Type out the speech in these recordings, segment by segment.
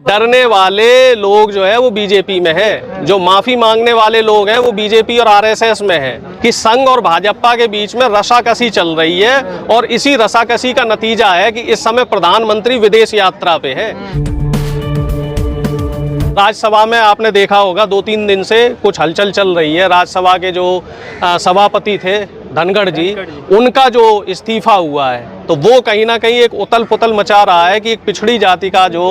डरने वाले लोग जो है वो बीजेपी में है, जो माफी मांगने वाले लोग हैं वो बीजेपी और आरएसएस में है कि संघ और भाजपा के बीच में रसाकसी चल रही है और इसी रसाकसी का नतीजा है कि इस समय प्रधानमंत्री विदेश यात्रा पे है। राज्यसभा में आपने देखा होगा 2-3 दिन से कुछ हलचल चल रही है। राज्यसभा के जो सभापति थे धनखड़ जी, उनका जो इस्तीफा हुआ है तो वो कहीं ना कहीं एक उथल पुथल मचा रहा है कि एक पिछड़ी जाति का जो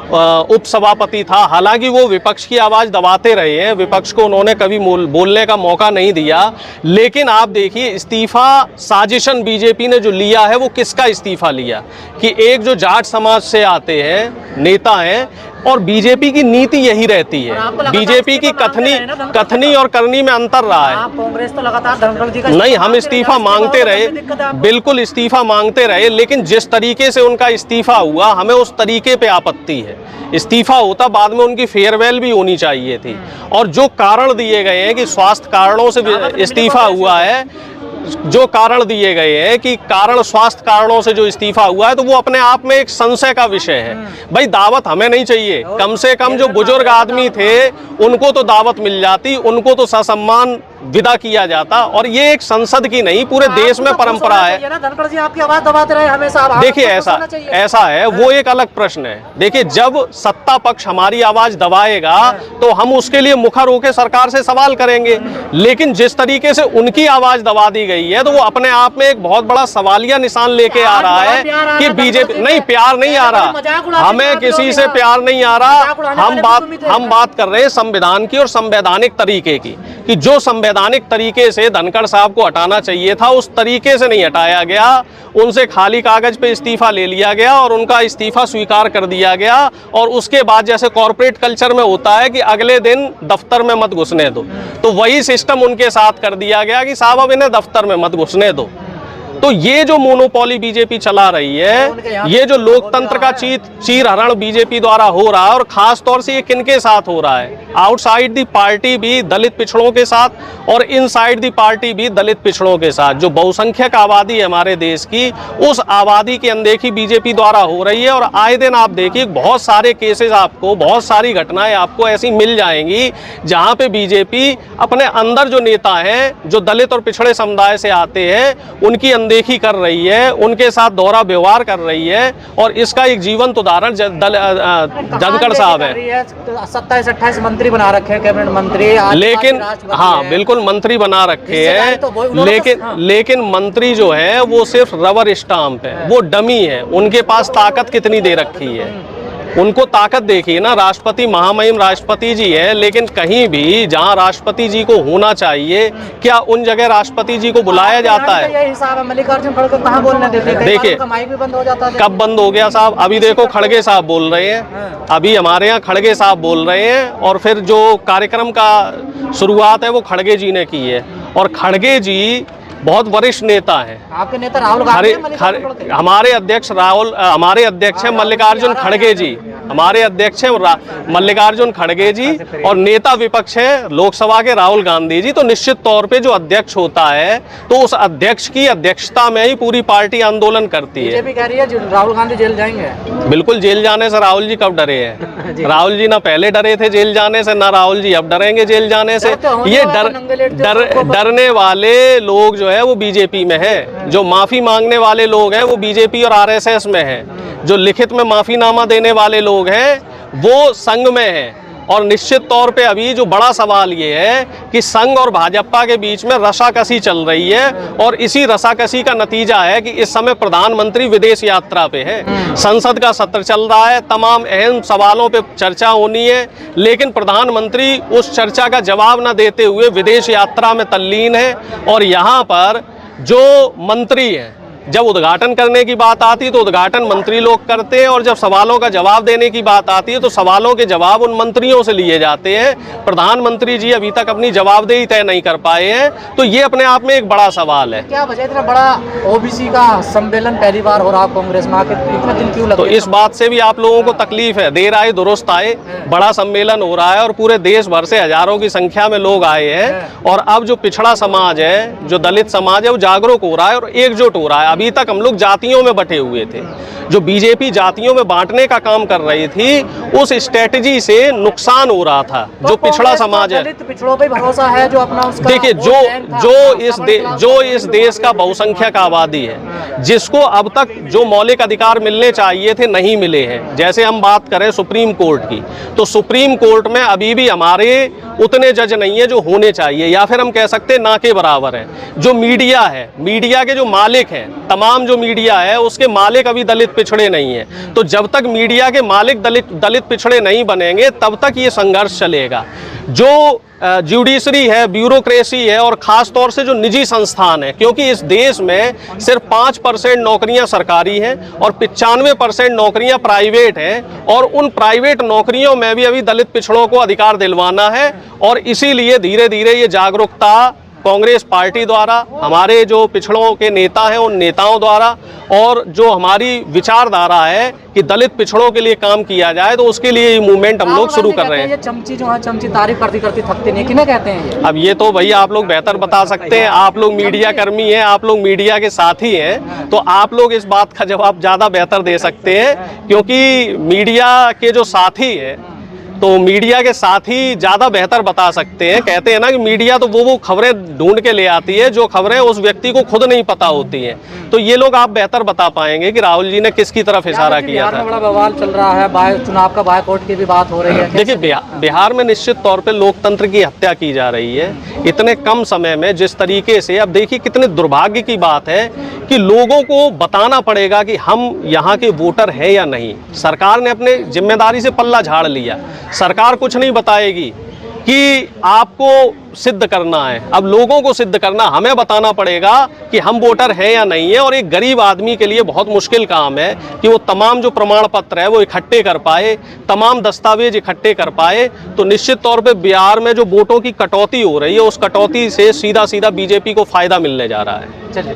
उपसभापति था, हालांकि वो विपक्ष की आवाज़ दबाते रहे हैं, विपक्ष को उन्होंने कभी बोलने का मौका नहीं दिया, लेकिन आप देखिए इस्तीफा साजिशन बीजेपी ने जो लिया है वो किसका इस्तीफा लिया कि एक जो जाट समाज से आते हैं नेता हैं और बीजेपी की नीति यही रहती है, बीजेपी की कथनी और करनी में अंतर रहा है। कांग्रेस तो लगातार धनखड़ जी का नहीं, हम इस्तीफा मांगते रहे, बिल्कुल इस्तीफा मांगते रहे, लेकिन जिस तरीके से उनका इस्तीफा हुआ हमें उस तरीके पे आपत्ति है। इस्तीफा होता बाद में उनकी फेयरवेल भी होनी चाहिए थी, और जो कारण दिए गए हैं कि स्वास्थ्य कारणों से इस्तीफा हुआ है, जो कारण दिए गए हैं कि कारण स्वास्थ्य कारणों से जो इस्तीफा हुआ है, तो वो अपने आप में एक संशय का विषय है। भाई दावत हमें नहीं चाहिए, कम से कम जो बुजुर्ग आदमी थे उनको तो दावत मिल जाती, उनको तो ससम्मान विदा किया जाता, और ये एक संसद की नहीं पूरे देश में परंपरा है। धनखड़ जी आपकी आवाज दबाते रहे हमेशा। देखिए ऐसा है, वो एक अलग प्रश्न है। देखिए जब सत्ता पक्ष हमारी आवाज दबाएगा तो हम उसके लिए मुखर होकर सरकार से सवाल करेंगे, लेकिन जिस तरीके से उनकी आवाज दबा दी गई है तो वो अपने आप में एक बहुत बड़ा सवालिया निशान लेके आ रहा है कि बीजेपी नहीं, प्यार नहीं आ रहा, हमें किसी से प्यार नहीं आ रहा। हम बात कर रहे हैं संविधान की और संवैधानिक तरीके की, कि जो संवैधानिक तरीके से धनखड़ साहब को हटाना चाहिए था उस तरीके से नहीं हटाया गया, उनसे खाली कागज पे इस्तीफा ले लिया गया और उनका इस्तीफा स्वीकार कर दिया गया, और उसके बाद जैसे कॉर्पोरेट कल्चर में होता है कि अगले दिन दफ्तर में मत घुसने दो, तो वही सिस्टम उनके साथ कर दिया गया कि साहब अब इन्हें दफ्तर में मत घुसने दो। तो ये जो मोनोपोली बीजेपी चला रही है, ये जो लोकतंत्र का चीरहरण बीजेपी द्वारा हो रहा है, और खास तौर से ये किनके साथ हो रहा है, आउटसाइड दी पार्टी भी दलित पिछड़ों के साथ और इनसाइड दी पार्टी भी दलित पिछड़ों के साथ। जो बहुसंख्यक आबादी है हमारे देश की, उस आबादी की अनदेखी बीजेपी द्वारा हो रही है। और आए दिन आप देखिए बहुत सारे केसेस आपको, बहुत सारी घटनाएं आपको ऐसी मिल जाएंगी जहां पे बीजेपी अपने अंदर जो नेता हैं जो दलित और पिछड़े समुदाय से आते हैं उनकी देखी कर रही है, उनके साथ दोहरा व्यवहार कर रही है, और इसका एक जीवंत उदाहरण धनखड़ साहब है। 27-28 मंत्री बना रखे हैं, कैबिनेट मंत्री, लेकिन हाँ बिल्कुल मंत्री बना रखे हैं, लेकिन मंत्री जो है वो सिर्फ रबर स्टाम्प है, वो डमी है। उनके पास ताकत कितनी दे रखी है, उनको ताकत देखिए ना, राष्ट्रपति महामहिम राष्ट्रपति जी है, लेकिन कहीं भी जहां राष्ट्रपति जी को होना चाहिए क्या उन जगह राष्ट्रपति जी को बुलाया जाता है? यही हिसाब है, मल्लिकार्जुन खड़गे कहाँ बोलने देते? देखिए माइक भी बंद हो जाता है। कब बंद हो गया साहब? अभी देखो खड़गे साहब बोल रहे हैं, अभी हमारे यहाँ खड़गे साहब बोल रहे हैं, और फिर जो कार्यक्रम का शुरुआत है वो खड़गे जी ने की है, और खड़गे जी बहुत वरिष्ठ नेता हैं। आपके नेता राहुल गांधी, हमारे अध्यक्ष हैं मल्लिकार्जुन खड़गे जी, हमारे अध्यक्ष हैं मल्लिकार्जुन खड़गे जी, और नेता विपक्ष है लोकसभा के राहुल गांधी जी। तो निश्चित तौर पे जो अध्यक्ष होता है तो उस अध्यक्ष की अध्यक्षता में ही पूरी पार्टी आंदोलन करती है। बीजेपी कह रही है राहुल गांधी जेल जाएंगे। बिल्कुल, जेल जाने से राहुल जी कब डरे हैं? राहुल जी ना पहले डरे थे जेल जाने से, ना राहुल जी अब डरेंगे जेल जाने से। ये डरने वाले लोग जो है वो बीजेपी में है, जो माफी मांगने वाले लोग हैं वो बीजेपी और आरएसएस में है, जो लिखित में माफीनामा देने वाले लोग हैं वो संघ में है। और निश्चित तौर पे अभी जो बड़ा सवाल ये है कि संघ और भाजपा के बीच में रसाकसी चल रही है, और इसी रसाकसी का नतीजा है कि इस समय प्रधानमंत्री विदेश यात्रा पे है, संसद का सत्र चल रहा है, तमाम अहम सवालों पे चर्चा होनी है, लेकिन प्रधानमंत्री उस चर्चा का जवाब न देते हुए विदेश यात्रा में तल्लीन है। और यहाँ पर जो मंत्री हैं, जब उद्घाटन करने की बात आती है तो उद्घाटन मंत्री लोग करते हैं, और जब सवालों का जवाब देने की बात आती है तो सवालों के जवाब उन मंत्रियों से लिए जाते हैं। प्रधानमंत्री जी अभी तक अपनी जवाबदेही तय नहीं कर पाए हैं, तो ये अपने आप में एक बड़ा सवाल है। क्या वजह इतना बड़ा ओबीसी का सम्मेलन पहली बार हो रहा कांग्रेस में आके इतना दिन क्यों लगा? तो इस बात से भी आप लोगों को तकलीफ है, देर आए दुरुस्त आए, बड़ा सम्मेलन हो रहा है और पूरे देश भर से हजारों की संख्या में लोग आए हैं, और अब जो पिछड़ा समाज है, जो दलित समाज है, वो जागरूक हो रहा है और एकजुट हो रहा है। अभी तक हम लोग जातियों में बटे हुए थे। जो बीजेपी जातियों में बांटने का काम कर रही थी, उस स्ट्रेटजी से नुकसान हो रहा था। जो पिछड़ा समाज है, दलित पिछड़ों पे भरोसा है जो अपना उसका देखिए जो इस देश का बहुसंख्यक आबादी है, जिसको अब तक जो मौलिक अधिकार मिलने चाहिए थे नहीं मिले हैं। जैसे हम बात करें सुप्रीम कोर्ट की, तो सुप्रीम कोर्ट में अभी भी हमारे उतने जज नहीं है जो होने चाहिए, या फिर हम कह सकते हैं ना के बराबर है। जो मीडिया है, मीडिया के जो मालिक हैं, तमाम जो मीडिया है उसके मालिक अभी दलित पिछड़े नहीं है। तो जब तक मीडिया के मालिक दलित पिछड़े नहीं बनेंगे तब तक ये संघर्ष चलेगा। जो जुडिशरी है, ब्यूरोक्रेसी है, और ख़ास तौर से जो निजी संस्थान है, क्योंकि इस देश में सिर्फ 5% नौकरियां सरकारी हैं और 95% नौकरियां प्राइवेट हैं, और उन प्राइवेट नौकरियों में भी अभी दलित पिछड़ों को अधिकार दिलवाना है। और इसीलिए धीरे धीरे ये जागरूकता कांग्रेस पार्टी द्वारा, हमारे जो पिछड़ों के नेता हैं उन नेताओं द्वारा, और जो हमारी विचारधारा है कि दलित पिछड़ों के लिए काम किया जाए, तो उसके लिए ये मूवमेंट हम लोग शुरू कर रहे हैं। ये चमची जो है, चमची तारीफ करती करती थकते नहीं, किन्हें कहते हैं ये? अब ये तो भैया आप लोग बेहतर बता सकते हैं, आप लोग मीडिया कर्मी हैं, आप लोग मीडिया के साथी हैं, तो आप लोग इस बात का जवाब ज़्यादा बेहतर दे सकते हैं, क्योंकि मीडिया के जो साथी हैं, तो मीडिया के साथी ज़्यादा बेहतर बता सकते हैं। कहते हैं ना कि मीडिया तो वो खबरें ढूंढ के ले आती है जो खबरें उस व्यक्ति को खुद नहीं पता होती हैं। तो ये लोग आप बेहतर बता पाएंगे कि राहुल जी ने किसकी तरफ इशारा किया था। बड़ा बवाल चल रहा है, चुनाव का बायकॉट की भी बात हो रही है। देखिए बिहार में निश्चित तौर पे लोकतंत्र की हत्या की जा रही है इतने कम समय में, जिस तरीके से। अब देखिए कितने दुर्भाग्य की बात है कि लोगों को बताना पड़ेगा कि हम यहाँ के वोटर हैं या नहीं। सरकार ने अपने जिम्मेदारी से पल्ला झाड़ लिया, सरकार कुछ नहीं बताएगी कि आपको सिद्ध करना है। अब लोगों को सिद्ध करना, हमें बताना पड़ेगा कि हम वोटर हैं या नहीं है। और एक गरीब आदमी के लिए बहुत मुश्किल काम है कि वो तमाम जो प्रमाण पत्र है वो इकट्ठे कर पाए, तमाम दस्तावेज इकट्ठे कर पाए। तो निश्चित तौर पे बिहार में जो वोटों की कटौती हो रही है, उस कटौती से सीधा सीधा बीजेपी को फायदा मिलने जा रहा है। चलिए।